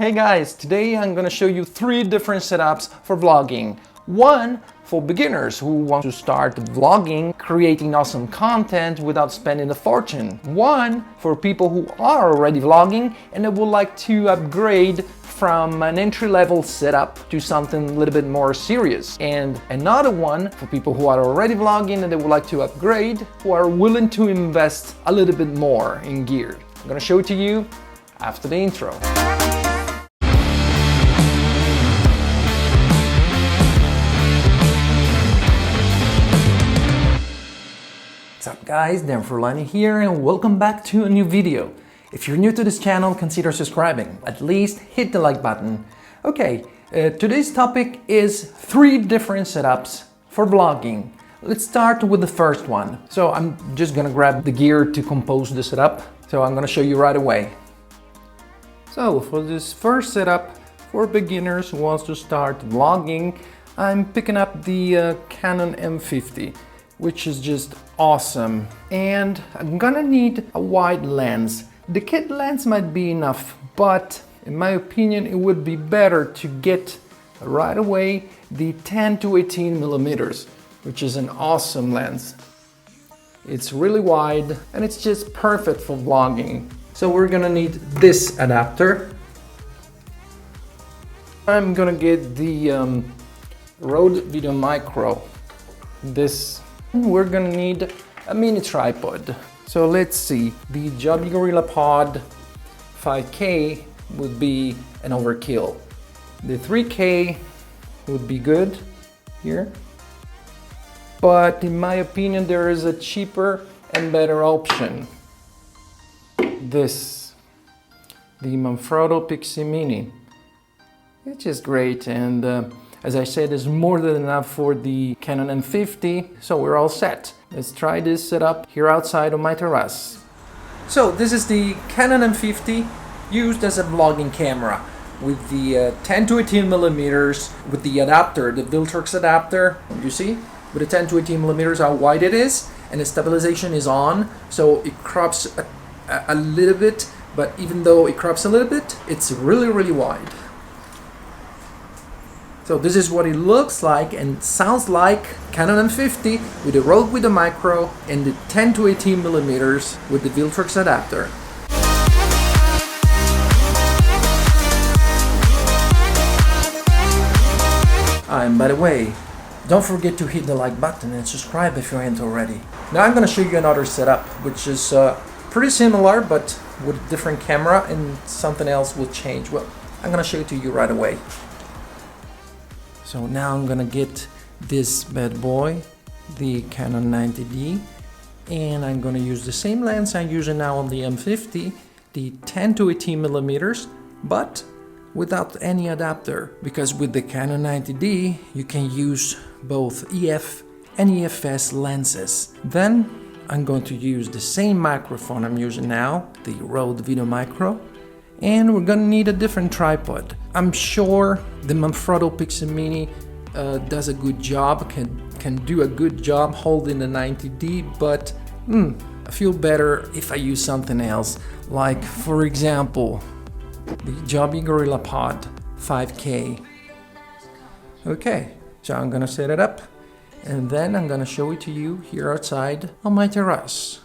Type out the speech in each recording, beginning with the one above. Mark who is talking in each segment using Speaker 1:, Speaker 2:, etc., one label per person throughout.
Speaker 1: Hey guys, today I'm gonna show you 3 different setups for vlogging. One for beginners who want to start vlogging, creating awesome content without spending a fortune. One for people who are already vlogging and they would like to upgrade from an entry-level setup to something a little bit more serious. And another one for people who are already vlogging and they would like to upgrade, who are willing to invest a little bit more in gear. I'm gonna show it to you after the intro. What's up guys, Dan Furlani here and welcome back to a new video. If you're new to this channel, consider subscribing. At least hit the like button. Okay, today's topic is 3 different setups for vlogging. Let's start with the first one. So I'm just gonna grab the gear to compose the setup. So I'm gonna show you right away. So for this first setup, for beginners who wants to start vlogging, I'm picking up the Canon M50. Which is just awesome. And I'm gonna need a wide lens. The kit lens might be enough, but in my opinion, it would be better to get right away the 10 to 18 millimeters, which is an awesome lens. It's really wide and it's just perfect for vlogging. So we're gonna need this adapter. I'm gonna get the Rode Video Micro. We're gonna need a mini tripod. So let's see, the Joby Gorilla Pod 5K would be an overkill. The 3K would be good here. But in my opinion, there is a cheaper and better option. This, the Manfrotto Pixie Mini. It's just great and as I said, it's more than enough for the Canon M50, so we're all set. Let's try this setup here outside on my terrace. So this is the Canon M50 used as a vlogging camera with the 10 to 18 millimeters with the adapter, the Viltrox adapter. You see, with the 10 to 18 millimeters how wide it is, and the stabilization is on, so it crops a little bit, but even though it crops a little bit, it's really wide. So this is what it looks like and sounds like Canon M50 with the Rode Video Micro and the 10 to 18 millimeters with the Viltrox adapter. And by the way, don't forget to hit the like button and subscribe if you aren't already. Now I'm going to show you another setup which is pretty similar but with a different camera and something else will change. Well, I'm going to show it to you right away. So now I'm gonna get this bad boy, the Canon 90D, and I'm gonna use the same lens I'm using now on the M50, the 10 to 18 millimeters, but without any adapter, because with the Canon 90D you can use both EF and EFS lenses. Then I'm going to use the same microphone I'm using now, the Rode Video Micro, and we're gonna need a different tripod. I'm sure the Manfrotto Pixie Mini does a good job, can do a good job holding the 90D, but I feel better if I use something else, like for example, the Joby Gorilla Pod 5K. Okay, so I'm gonna set it up, and then I'm gonna show it to you here outside on my terrace.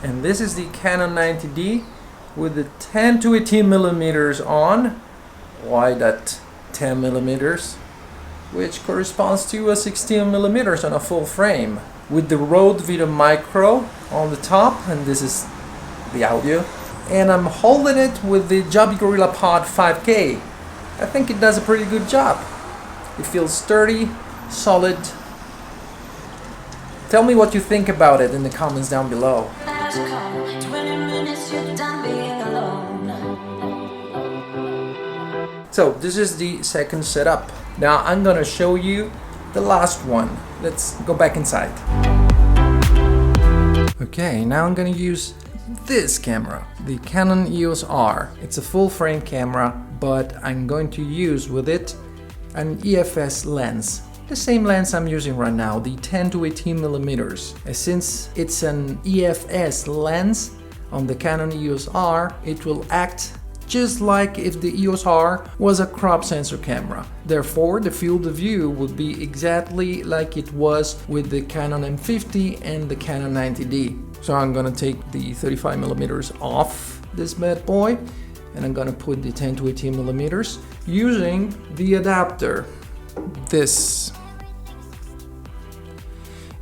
Speaker 1: And this is the Canon 90D with the 10 to 18 millimeters on, wide at 10 millimeters, which corresponds to a 16 millimeters on a full frame, with the Rode Video Micro on the top, and this is the audio, and I'm holding it with the Joby Gorilla Pod 5K. I think it does a pretty good job. It feels sturdy, solid. Tell me what you think about it in the comments down below. So this is the second setup. Now I'm gonna show you the last one. Let's go back inside. Okay, now I'm gonna use this camera, the Canon EOS R. It's a full frame camera, but I'm going to use with it an EFS lens. The same lens I'm using right now, the 10 to 18 millimeters. Since it's an EFS lens on the Canon EOS R, it will act just like if the EOS R was a crop sensor camera. Therefore, the field of view would be exactly like it was with the Canon M50 and the Canon 90D. So I'm gonna take the 35mm off this bad boy, and I'm gonna put the 10 to 18mm using the adapter, this.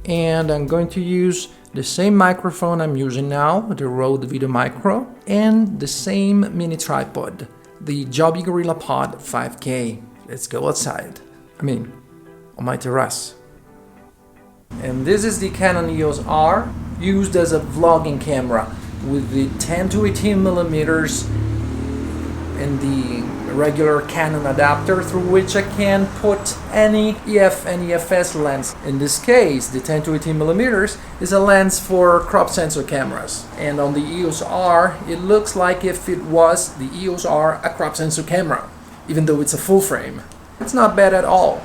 Speaker 1: And I'm going to use the same microphone I'm using now, the Rode Video Micro, and the same mini tripod, the Joby Gorilla Pod 5K. Let's go outside. I mean, on my terrace. And this is the Canon EOS R, used as a vlogging camera with the 10 to 18mm and the regular Canon adapter through which I can put any EF and EFS lens. In this case, the 10 to 18mm is a lens for crop sensor cameras. And on the EOS R, it looks like if it was the EOS R, a crop sensor camera, even though it's a full frame. It's not bad at all.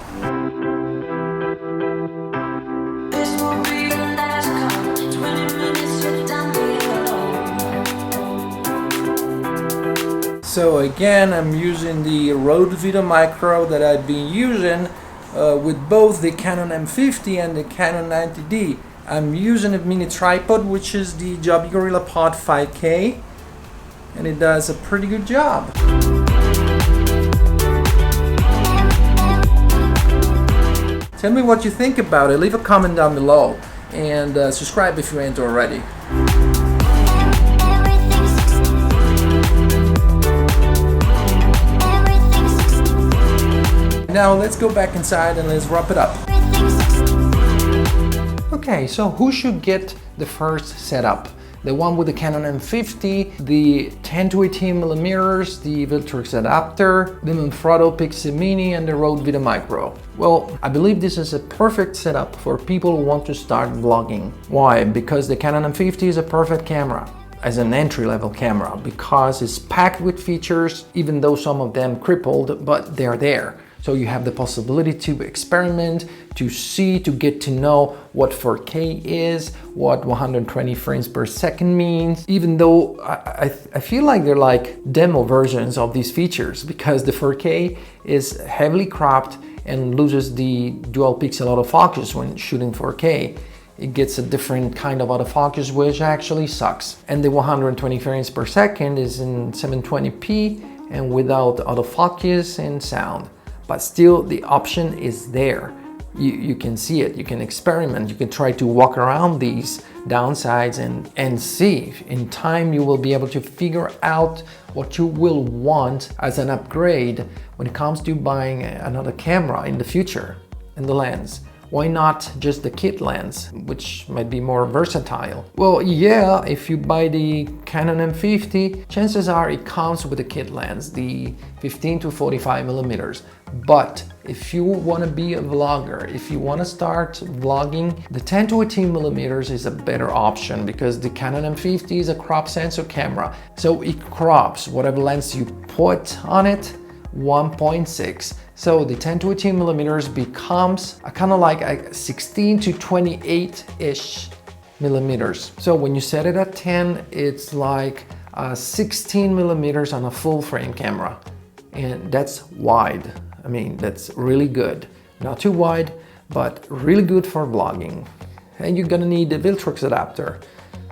Speaker 1: So again, I'm using the Rode Video Micro that I've been using with both the Canon M50 and the Canon 90D. I'm using a mini tripod, which is the Joby Gorilla Pod 5K, and it does a pretty good job. Tell me what you think about it. Leave a comment down below, and subscribe if you ain't already. Now let's go back inside and let's wrap it up. Okay, so who should get the first setup? The one with the Canon M50, the 10 to 18mm, the Viltrox adapter, the Manfrotto Pixie Mini, and the Rode Video Micro. Well, I believe this is a perfect setup for people who want to start vlogging. Why? Because the Canon M50 is a perfect camera as an entry-level camera, because it's packed with features, even though some of them crippled, but they're there. So you have the possibility to experiment, to see, to get to know what 4K is, what 120 frames per second means, even though I feel like they're like demo versions of these features, because the 4K is heavily cropped and loses the dual pixel autofocus when shooting 4K. It gets a different kind of autofocus, which actually sucks. And the 120 frames per second is in 720p and without autofocus and sound. But still, the option is there. You can see it, you can experiment, you can try to walk around these downsides and see. In time, you will be able to figure out what you will want as an upgrade when it comes to buying another camera in the future, and the lens. Why not just the kit lens, which might be more versatile? Well, yeah, if you buy the Canon M50, chances are it comes with a kit lens, the 15 to 45mm. But if you want to be a vlogger, if you want to start vlogging, the 10 to 18mm is a better option, because the Canon M50 is a crop sensor camera. So it crops whatever lens you put on it 1.6. So the 10 to 18mm becomes a kind of like a 16 to 28-ish millimeters. So when you set it at 10, it's like 16 millimeters on a full frame camera. And that's wide. I mean, that's really good. Not too wide, but really good for vlogging. And you're gonna need the Viltrox adapter,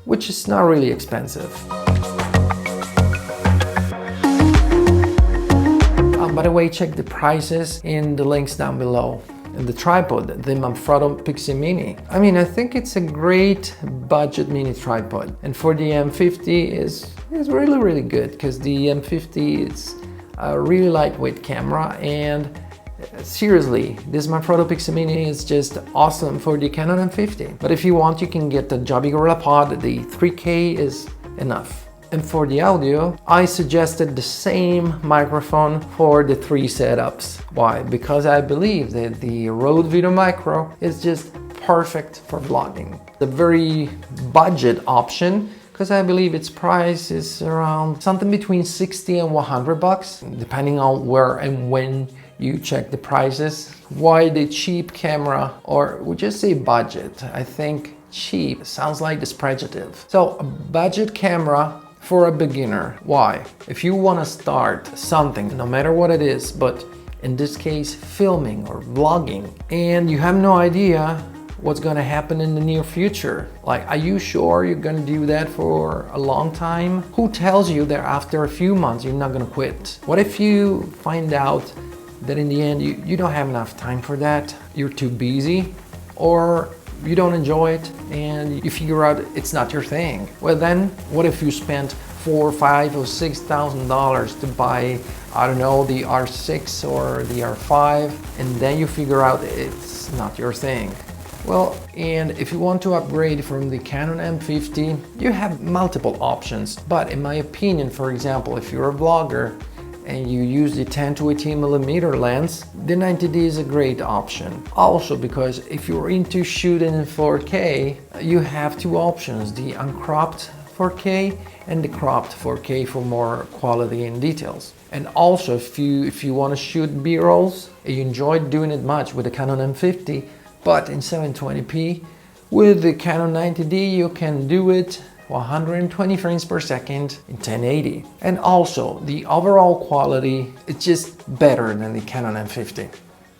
Speaker 1: which is not really expensive. By the way, check the prices in the links down below. And the tripod, the Manfrotto Pixie Mini. I mean, I think it's a great budget mini tripod. And for the M50 is really, really good, because the M50 is a really lightweight camera, and seriously, this Manfrotto Pixie Mini is just awesome for the Canon M50. But if you want, you can get the Joby Gorilla Pod, the 3K is enough. And for the audio, I suggested the same microphone for the three setups. Why? Because I believe that the Rode Video Micro is just perfect for vlogging. The very budget option, because I believe its price is around something between 60 and 100 bucks, depending on where and when you check the prices. Why the cheap camera, or we just say budget? I think cheap sounds like disprecative. So a budget camera for a beginner. Why? If you want to start something, no matter what it is, but in this case filming or vlogging, and you have no idea what's going to happen in the near future, like, are you sure you're going to do that for a long time? Who tells you that after a few months you're not going to quit? What if you find out that in the end you don't have enough time for that, you're too busy, or you don't enjoy it and you figure out it's not your thing? Well, then what if you spent $4,000, $5,000 or $6,000 to buy, I don't know, the R6 or the R5, and then you figure out it's not your thing? Well, and if you want to upgrade from the Canon M50, you have multiple options. But in my opinion, for example, if you're a vlogger and you use the 10 to 18mm lens, the 90D is a great option. Also because if you're into shooting in 4K, you have two options, the uncropped 4K and the cropped 4K for more quality and details. And also if you want to shoot B-rolls, you enjoy doing it much with the Canon M50, but in 720p, with the Canon 90D you can do it 120 frames per second in 1080. And also the overall quality is just better than the Canon M50.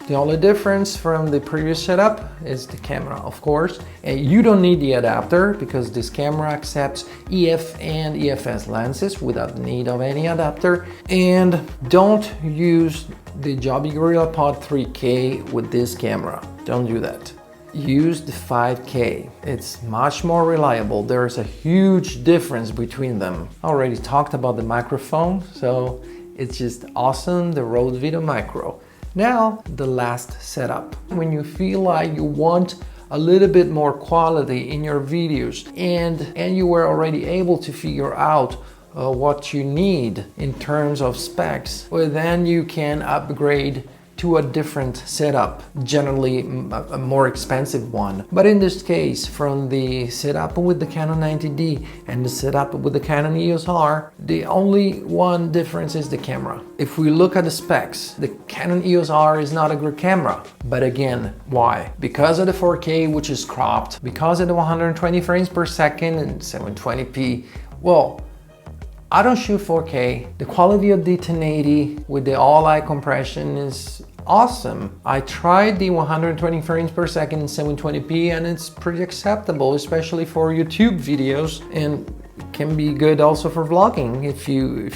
Speaker 1: The only difference from the previous setup is the camera, of course. And you don't need the adapter because this camera accepts EF and EFS lenses without the need of any adapter. And don't use the Joby Gorilla Pod 3K with this camera. Don't do that. Use the 5K. It's much more reliable. There's a huge difference between them. I already talked about the microphone, so it's just awesome, the Rode Video Micro. Now, the last setup. When you feel like you want a little bit more quality in your videos and you were already able to figure out what you need in terms of specs, well, then you can upgrade to a different setup, generally a more expensive one. But in this case, from the setup with the Canon 90D and the setup with the Canon EOS R, the only one difference is the camera. If we look at the specs, the Canon EOS R is not a good camera. But again, why? Because of the 4K, which is cropped, because of the 120 frames per second and 720p. Well, I don't shoot 4K. The quality of the 1080 with the all-eye compression is awesome. I tried the 120 frames per second in 720p and it's pretty acceptable, especially for YouTube videos, and can be good also for vlogging if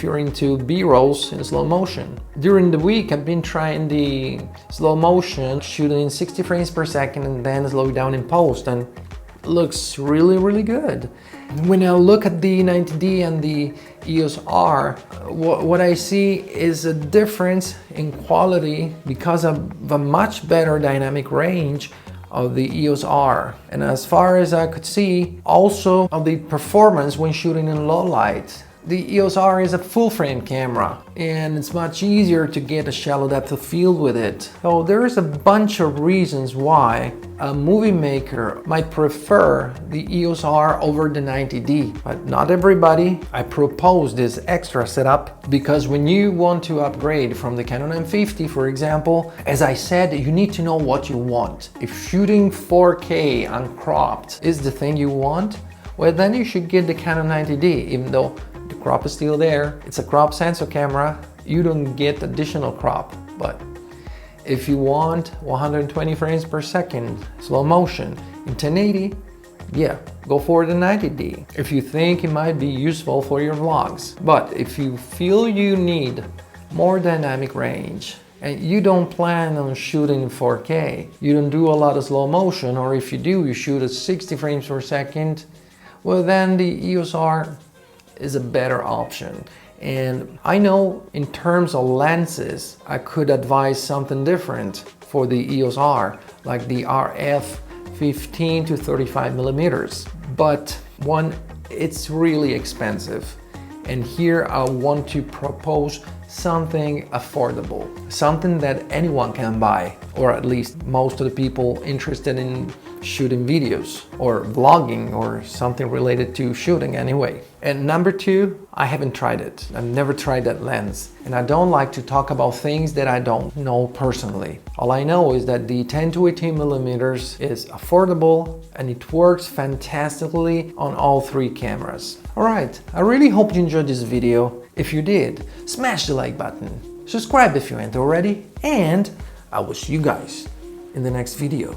Speaker 1: you're into B-rolls in slow motion. During the week I've been trying the slow motion, shooting in 60 frames per second and then slow it down in post, and it looks really good. When I look at the 90D and the EOS R, what I see is a difference in quality because of a much better dynamic range of the EOS R. And as far as I could see, also of the performance when shooting in low light. The EOS R is a full frame camera and it's much easier to get a shallow depth of field with it. So there's a bunch of reasons why a movie maker might prefer the EOS R over the 90D, but not everybody. I propose this extra setup because when you want to upgrade from the Canon M50, for example, as I said, you need to know what you want. If shooting 4K uncropped is the thing you want, well, then you should get the Canon 90D, even though the crop is still there. It's a crop sensor camera. You don't get additional crop. But if you want 120 frames per second slow motion in 1080, yeah, go for the 90D if you think it might be useful for your vlogs. But if you feel you need more dynamic range and you don't plan on shooting 4K, you don't do a lot of slow motion, or if you do, you shoot at 60 frames per second, well, then the EOS R is a better option. And I know in terms of lenses, I could advise something different for the EOS R, like the RF 15 to 35 millimeters. But one, it's really expensive. And here I want to propose something affordable, something that anyone can buy, or at least most of the people interested in shooting videos or vlogging or something related to shooting anyway. And number two, I haven't tried it. I've never tried that lens. And I don't like to talk about things that I don't know personally. All I know is that the 10 to 18 millimeters is affordable and it works fantastically on all three cameras. All right, I really hope you enjoyed this video. If you did, smash the like button, subscribe if you ain't already, and I will see you guys in the next video.